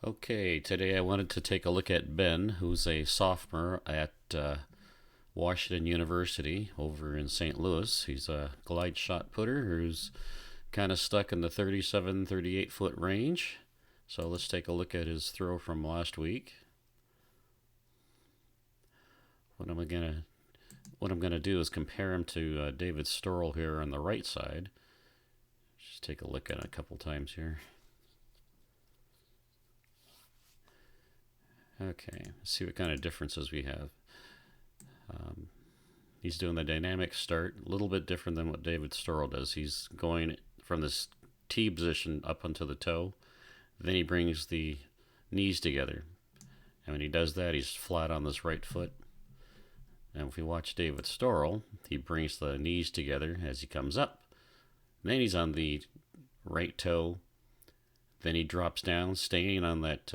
Okay, today I wanted to take a look at Ben, who's a sophomore at Washington University over in St. Louis. He's a glide shot putter who's kind of stuck in the 37, 38 foot range. So let's take a look at his throw from last week. What I'm gonna what I'm gonna do is compare him to David Storrell here on the right side. Just take a look at it a couple times here. Okay, let's see what kind of differences we have. Um, he's doing the dynamic start, a little bit different than what David Storrell does. He's going from this T position up onto the toe. Then he brings the knees together. And when he does that, he's flat on this right foot. And if we watch David Storrell, he brings the knees together as he comes up. Then he's on the right toe. Then he drops down, staying on that,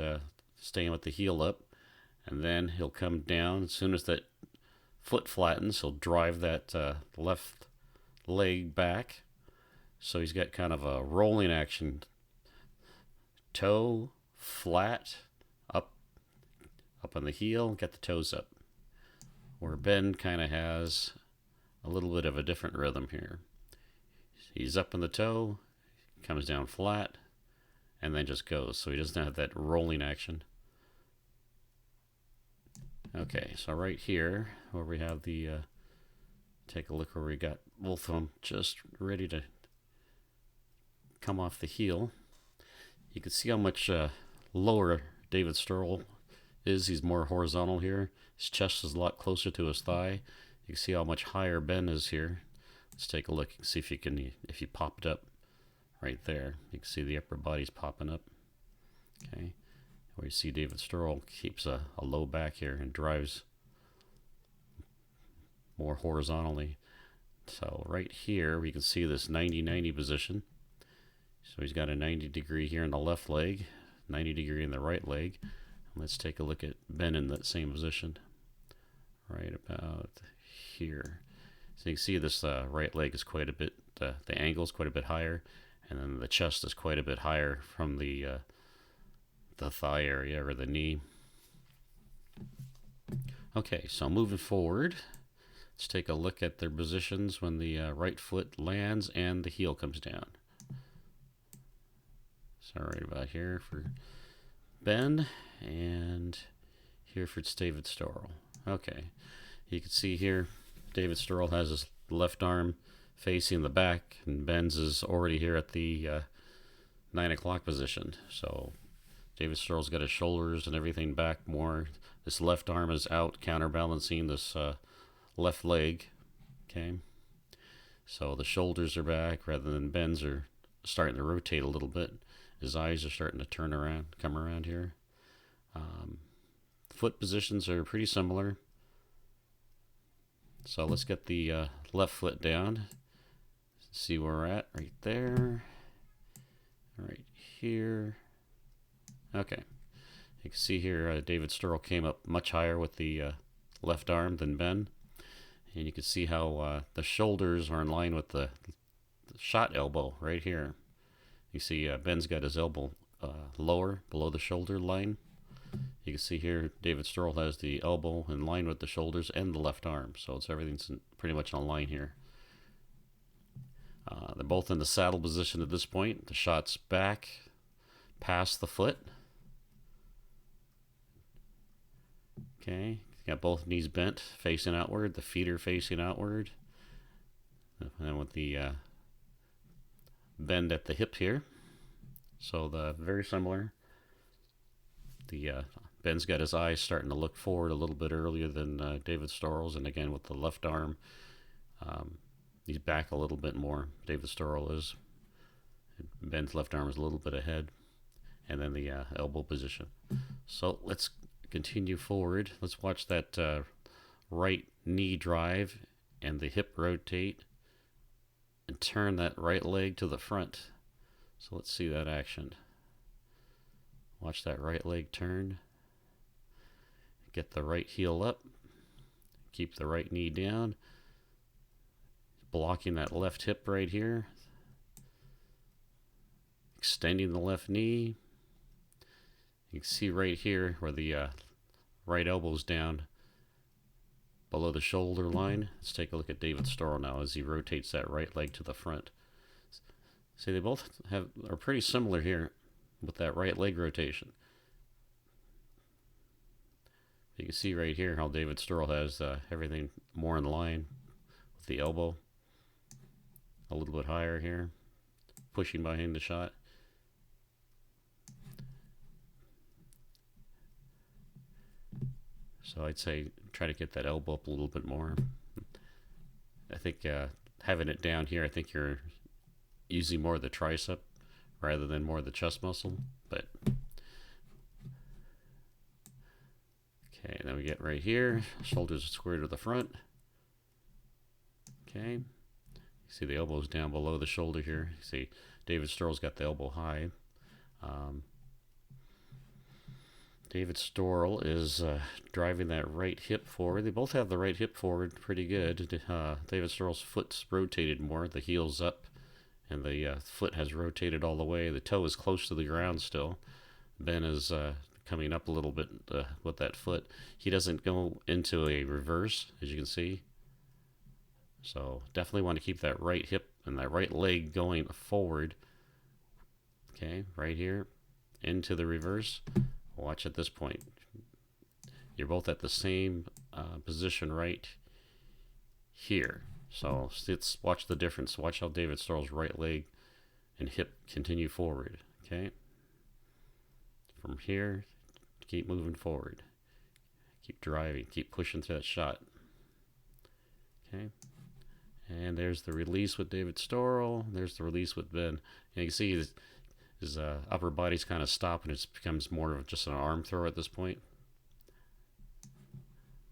staying with the heel up. And then he'll come down. As soon as that foot flattens, he'll drive that left leg back. So he's got kind of a rolling action. Toe, flat, up on the heel, get the toes up. Where Ben kind of has a little bit of a different rhythm here. He's up on the toe, comes down flat, and then just goes. So he doesn't have that rolling action. Okay, so right here, where we have the, take a look where we got both of them just ready to come off the heel. You can see how much lower David Storrell is. He's more horizontal here. His chest is a lot closer to his thigh. You can see how much higher Ben is here. Let's take a look and see if he popped up right there. You can see the upper body's popping up. Okay, where you see David Storrell keeps a low back here and drives more horizontally. So right here we can see this 90-90 position. So he's got a 90 degree here in the left leg, 90 degree in the right leg. Let's take a look at Ben in that same position, right about here. So you can see this right leg is quite a bit, the angle is quite a bit higher, and then the chest is quite a bit higher from the thigh area or the knee. Okay, so moving forward, let's take a look at their positions when the right foot lands and the heel comes down. So right about here for Ben, and here for David Storrell. Okay, you can see here David Storrell has his left arm facing the back, and Ben's is already here at the 9 o'clock position. So David Storrell's got his shoulders and everything back more. This left arm is out, counterbalancing this left leg. Okay, so the shoulders are back rather than Ben's are starting to rotate a little bit. His eyes are starting to turn around, come around here. Foot positions are pretty similar. So let's get the left foot down. See where we're at right there. Right here. Okay. You can see here David Storrell came up much higher with the left arm than Ben. And you can see how the shoulders are in line with the shot elbow right here. You see Ben's got his elbow lower below the shoulder line. You can see here David Storrell has the elbow in line with the shoulders and the left arm. So everything's pretty much in a line here. They're both in the saddle position at this point. The shot's back past the foot. Okay, got both knees bent, facing outward. The feet are facing outward. And then with the bend at the hip here. So the very similar. The Ben's got his eyes starting to look forward a little bit earlier than David Storrell's, and again with the left arm, he's back a little bit more. David Storrell is. Ben's left arm is a little bit ahead, and then the elbow position. So let's continue forward. Let's watch that right knee drive and the hip rotate and turn that right leg to the front. So let's see that action. Watch that right leg turn. Get the right heel up. Keep the right knee down. Blocking that left hip right here. Extending the left knee. You can see right here where the right elbow's down below the shoulder line. Let's take a look at David Storrell now as he rotates that right leg to the front. See, they both are pretty similar here with that right leg rotation. You can see right here how David Storrell has everything more in line with the elbow a little bit higher here, pushing behind the shot. So I'd say try to get that elbow up a little bit more. I think having it down here, I think you're using more of the tricep rather than more of the chest muscle. But okay, then we get right here, shoulders square to the front. Okay, you see the elbow's down below the shoulder here. You see David Storrell's got the elbow high. David Storrell is driving that right hip forward. They both have the right hip forward pretty good. David Storrell's foot's rotated more, the heel's up, and the foot has rotated all the way. The toe is close to the ground still. Ben is coming up a little bit with that foot. He doesn't go into a reverse, as you can see. So definitely want to keep that right hip and that right leg going forward. Okay, right here, into the reverse. Watch at this point. You're both at the same position right here. So let's watch the difference. Watch how David Storrell's right leg and hip continue forward. Okay. From here, keep moving forward. Keep driving. Keep pushing through that shot. Okay. And there's the release with David Storrell. There's the release with Ben. And you can see his upper body's kind of stopped, and it becomes more of just an arm throw at this point.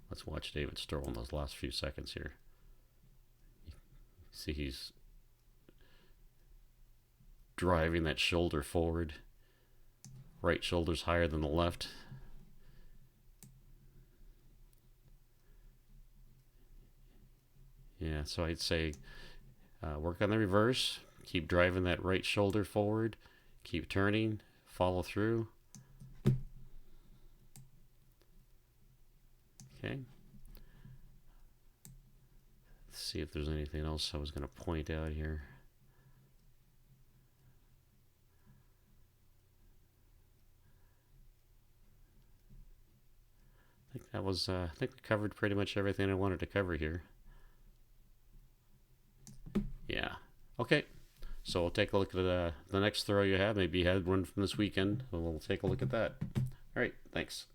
Let's watch David Storrell in those last few seconds here. See, he's driving that shoulder forward. Right shoulder's higher than the left. Yeah, so I'd say work on the reverse. Keep driving that right shoulder forward. Keep turning. Follow through. Okay. Let's see if there's anything else I was going to point out here. I think that was, I think we covered pretty much everything I wanted to cover here. Yeah. Okay. So we'll take a look at the next throw you have. Maybe you had one from this weekend. We'll take a look at that. All right. Thanks.